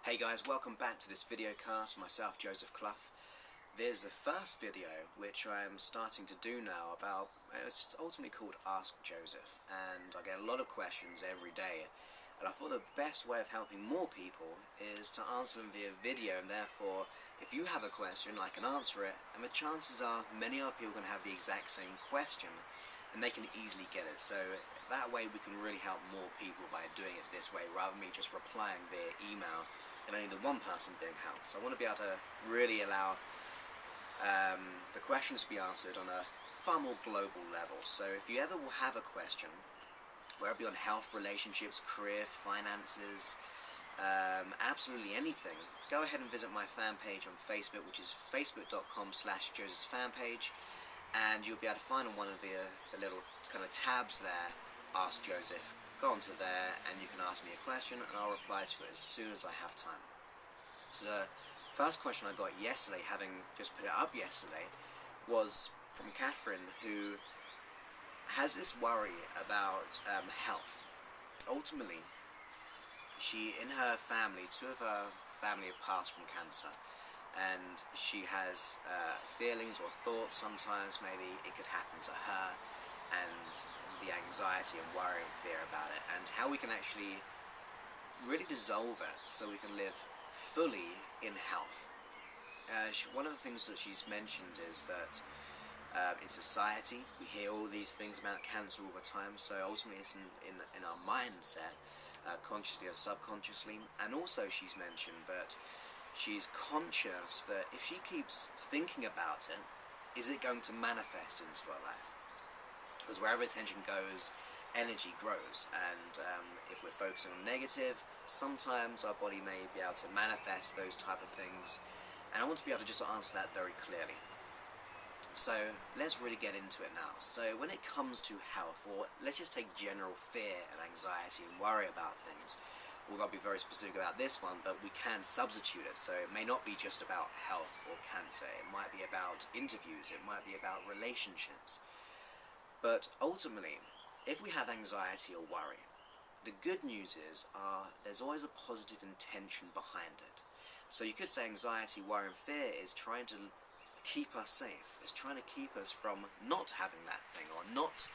Hey guys, welcome back to this video cast. Myself, Joseph Clough. There's the first video which I'm starting to do now about, it's ultimately called Ask Joseph, and I get a lot of questions every day, and I thought the best way of helping more people is to answer them via video, and therefore if you have a question I can answer it, and the chances are many other people are going to have the exact same question and they can easily get it. So that way we can really help more people by doing it this way rather than me just replying via email and only the one person being helped. So I want to be able to really allow the questions to be answered on a far more global level. So if you ever will have a question, whether it be on health, relationships, career, finances, absolutely anything, go ahead and visit my fan page on Facebook, which is facebook.com/JosephFanpage, and you'll be able to find on one of the little kind of tabs there, Ask Joseph. Go onto there and you can ask me a question and I'll reply to it as soon as I have time. So the first question I got yesterday, having just put it up yesterday, was from Catherine, who has this worry about health. Ultimately, in her family, two of her family have passed from cancer, and she has feelings or thoughts sometimes maybe it could happen to her, and the anxiety and worry and fear about it, and how we can actually really dissolve it so we can live fully in health. One of the things that she's mentioned is that in society we hear all these things about cancer all the time, so ultimately it's in our mindset, consciously or subconsciously. And also she's mentioned that she's conscious that if she keeps thinking about it, is it going to manifest into her life? Because wherever attention goes, energy grows, and if we're focusing on negative, sometimes our body may be able to manifest those type of things, and I want to be able to just answer that very clearly. So let's really get into it now. So when it comes to health, or let's just take general fear and anxiety and worry about things, although I'll be very specific about this one, but we can substitute it, so it may not be just about health or cancer, it might be about interviews, it might be about relationships. But ultimately, if we have anxiety or worry, the good news is there's always a positive intention behind it. So you could say anxiety, worry and fear is trying to keep us safe. It's trying to keep us from not having that thing, or not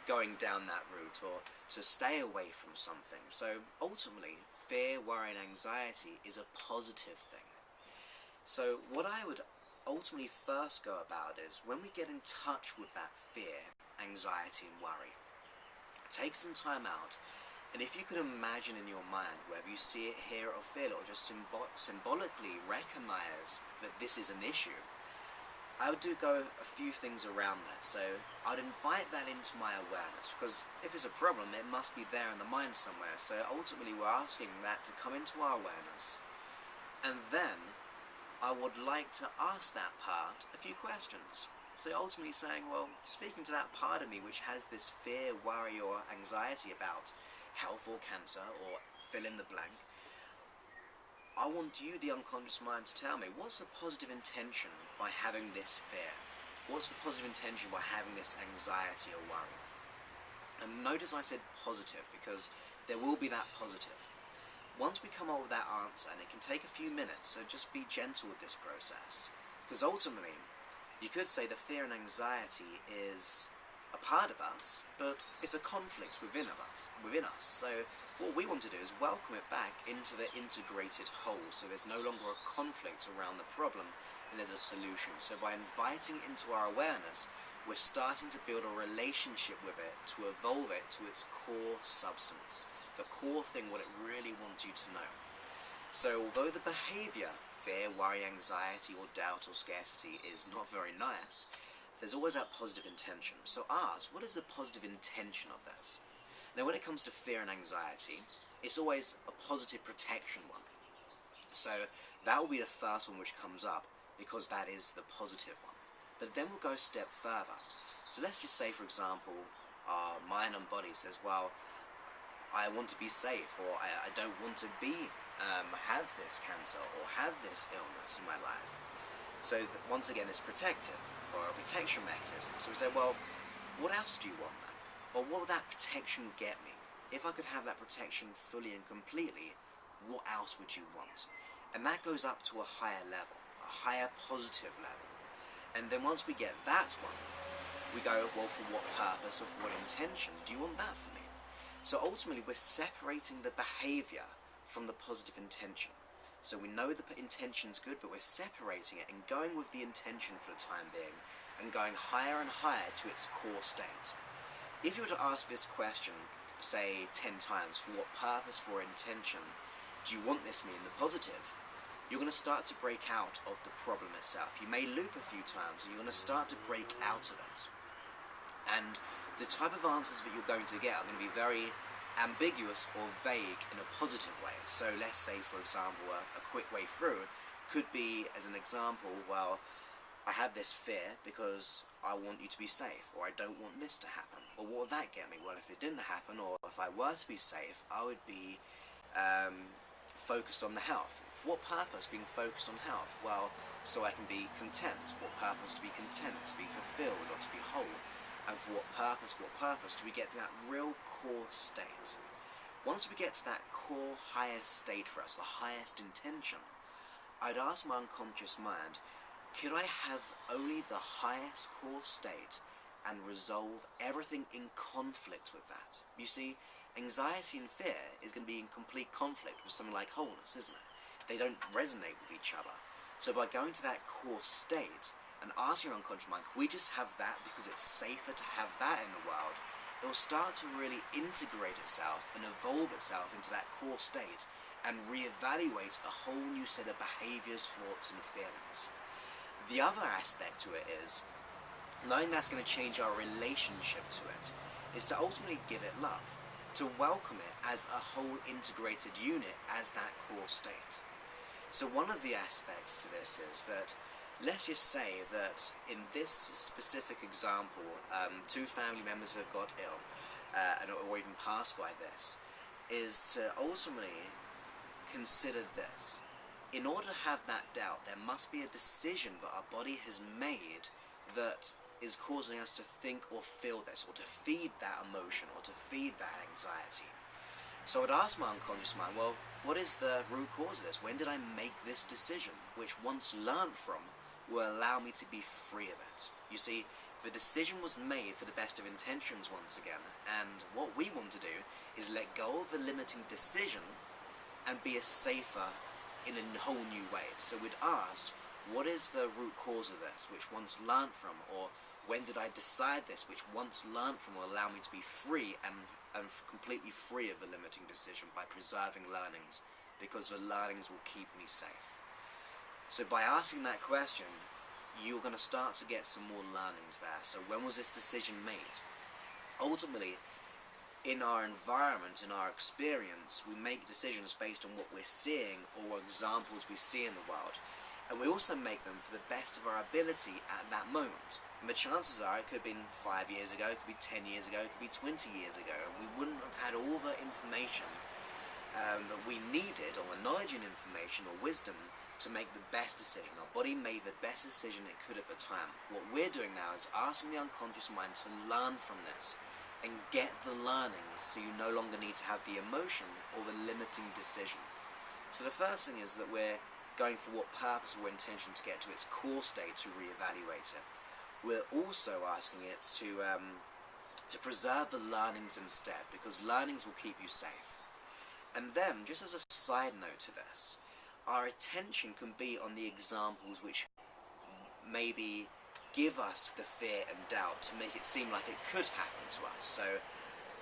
going down that route, or to stay away from something. So ultimately, fear, worry and anxiety is a positive thing. So what I would ultimately first go about is, when we get in touch with that fear, anxiety and worry, take some time out, and if you could imagine in your mind, whether you see it, hear it or feel it, or just symbolically recognize that this is an issue, I would go a few things around that. So I'd invite that into my awareness, because if it's a problem, it must be there in the mind somewhere. So ultimately we're asking that to come into our awareness, and then I would like to ask that part a few questions. So ultimately saying, well, speaking to that part of me which has this fear, worry or anxiety about health or cancer, or fill in the blank, I want you, the unconscious mind, to tell me, what's the positive intention by having this fear? What's the positive intention by having this anxiety or worry? And notice I said positive, because there will be that positive. Once we come up with that answer, and it can take a few minutes, so just be gentle with this process, because ultimately you could say the fear and anxiety is a part of us, but it's a conflict within us. So what we want to do is welcome it back into the integrated whole, so there's no longer a conflict around the problem and there's a solution. So by inviting it into our awareness, we're starting to build a relationship with it, to evolve it to its core substance, the core thing, what it really wants you to know. So although the behavior, fear, worry, anxiety or doubt or scarcity, is not very nice, there's always that positive intention. So ask, what is the positive intention of this? Now when it comes to fear and anxiety, it's always a positive protection one. So that will be the first one which comes up, because that is the positive one. But then we'll go a step further. So let's just say, for example, our mind and body says, well, I want to be safe, or I don't want to have this cancer or have this illness in my life. So once again, it's protective, or a protection mechanism. So we say, well, what else do you want then? Or what would that protection get me? If I could have that protection fully and completely, what else would you want? And that goes up to a higher level, a higher positive level. And then once we get that one, we go, well, for what purpose or for what intention do you want that for me? So ultimately we're separating the behaviour from the positive intention. So we know the intention's good, but we're separating it and going with the intention for the time being and going higher and higher to its core state. If you were to ask this question, say 10 times, for what purpose, for intention, do you want this to be in the positive? You're going to start to break out of the problem itself. You may loop a few times and you're going to start to break out of it. And the type of answers that you're going to get are going to be very ambiguous or vague in a positive way. So let's say, for example, a quick way through could be, as an example, well, I have this fear because I want you to be safe, or I don't want this to happen. Well, what would that get me? Well, if it didn't happen, or if I were to be safe, I would be focused on the health. For what purpose being focused on health? Well, so I can be content. For what purpose to be content? To be fulfilled or to be whole? And for what purpose do we get to that real core state? Once we get to that core highest state for us, the highest intention, I'd ask my unconscious mind, could I have only the highest core state and resolve everything in conflict with that? You see, anxiety and fear is going to be in complete conflict with something like wholeness, isn't it? They don't resonate with each other. So by going to that core state and asking your unconscious mind, can we just have that because it's safer to have that in the world? It will start to really integrate itself and evolve itself into that core state and reevaluate a whole new set of behaviours, thoughts and feelings. The other aspect to it is, knowing that's going to change our relationship to it, is to ultimately give it love, to welcome it as a whole integrated unit as that core state. So one of the aspects to this is that, let's just say that in this specific example, 2 family members have got ill, or even passed by this, is to ultimately consider this. In order to have that doubt, there must be a decision that our body has made that is causing us to think or feel this, or to feed that emotion, or to feed that anxiety. So I'd ask my unconscious mind, well, what is the root cause of this? When did I make this decision, which once learned from, will allow me to be free of it? You see, the decision was made for the best of intentions once again, and what we want to do is let go of the limiting decision and be a safer in a whole new way. So we'd ask, what is the root cause of this, which once learned from, or when did I decide this, which once learned from will allow me to be free and completely free of the limiting decision by preserving learnings, because the learnings will keep me safe. So by asking that question, you're going to start to get some more learnings there. So when was this decision made? Ultimately, in our environment, in our experience, we make decisions based on what we're seeing or examples we see in the world. And we also make them for the best of our ability at that moment. And the chances are it could have been 5 years ago, it could be 10 years ago, it could be 20 years ago, and we wouldn't have had all the information that we needed, or the knowledge and information or wisdom to make the best decision. Our body made the best decision it could at the time. What we're doing now is asking the unconscious mind to learn from this and get the learnings, so you no longer need to have the emotion or the limiting decision. So the first thing is that we're going for what purpose or intention to get to its core state to reevaluate it. We're also asking it to preserve the learnings instead, because learnings will keep you safe. And then, just as a side note to this, our attention can be on the examples which maybe give us the fear and doubt to make it seem like it could happen to us. So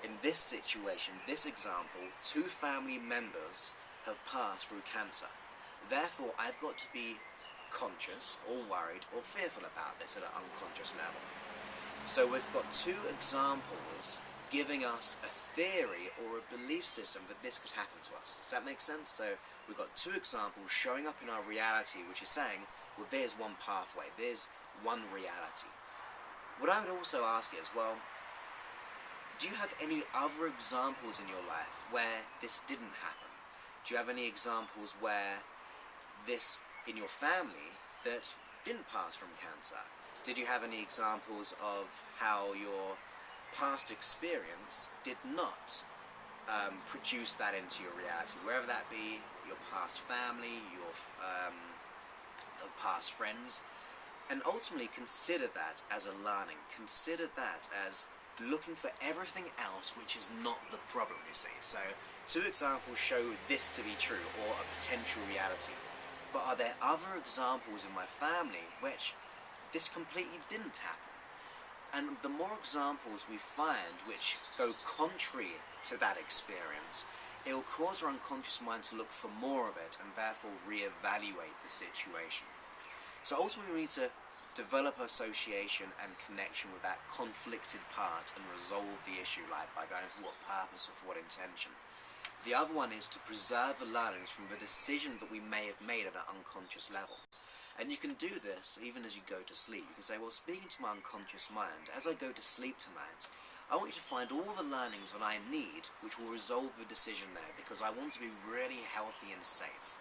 in this situation, this example, 2 family members have passed through cancer. Therefore, I've got to be conscious or worried or fearful about this at an unconscious level. So we've got 2 examples giving us a theory or a belief system that this could happen to us. Does that make sense? So we've got 2 examples showing up in our reality, which is saying, well, there's one pathway, there's one reality. What I would also ask is, well, do you have any other examples in your life where this didn't happen? Do you have any examples where this, in your family, that didn't pass from cancer? Did you have any examples of how your past experience did not produce that into your reality, wherever that be, your past family, your past friends, and ultimately consider that as a learning. Consider that as looking for everything else which is not the problem, you see. So 2 examples show this to be true, or a potential reality. But are there other examples in my family which this completely didn't happen? And the more examples we find which go contrary to that experience, it will cause our unconscious mind to look for more of it, and therefore reevaluate the situation. So ultimately we need to develop association and connection with that conflicted part and resolve the issue, like by going for what purpose or for what intention. The other one is to preserve the learnings from the decision that we may have made at an unconscious level. And you can do this even as you go to sleep. You can say, well, speaking to my unconscious mind, as I go to sleep tonight, I want you to find all the learnings that I need which will resolve the decision there, because I want to be really healthy and safe.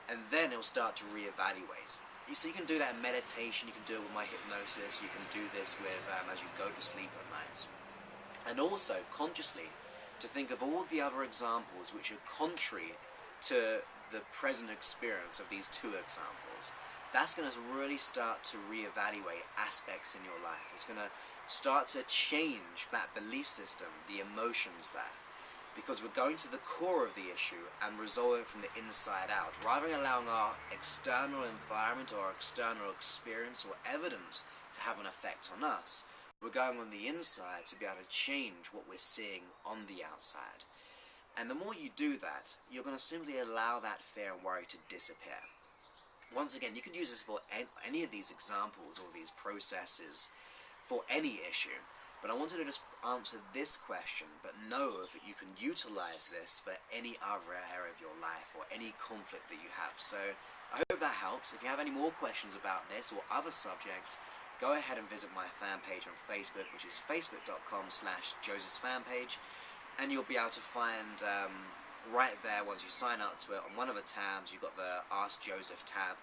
And then it'll start to reevaluate. So you can do that in meditation, you can do it with my hypnosis, you can do this with as you go to sleep at night. And also, consciously, to think of all the other examples which are contrary to the present experience of these 2 examples. That's going to really start to reevaluate aspects in your life. It's going to start to change that belief system, the emotions there. Because we're going to the core of the issue and resolving it from the inside out, rather than allowing our external environment or our external experience or evidence to have an effect on us. We're going on the inside to be able to change what we're seeing on the outside. And the more you do that, you're going to simply allow that fear and worry to disappear. Once again, you can use this for any of these examples or these processes for any issue. But I wanted to just answer this question, but know that you can utilize this for any other area of your life or any conflict that you have. So I hope that helps. If you have any more questions about this or other subjects, go ahead and visit my fan page on Facebook, which is facebook.com/JosephFanpage, and you'll be able to find right there, once you sign up to it, on one of the tabs, you've got the Ask Joseph tab,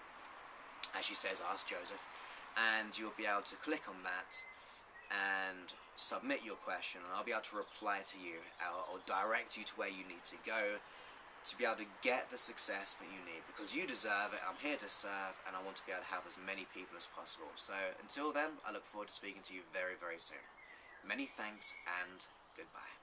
actually says Ask Joseph, and you'll be able to click on that and submit your question, and I'll be able to reply to you or direct you to where you need to go to be able to get the success that you need, because you deserve it. I'm here to serve, and I want to be able to help as many people as possible. So until then, I look forward to speaking to you very, very soon. Many thanks and goodbye.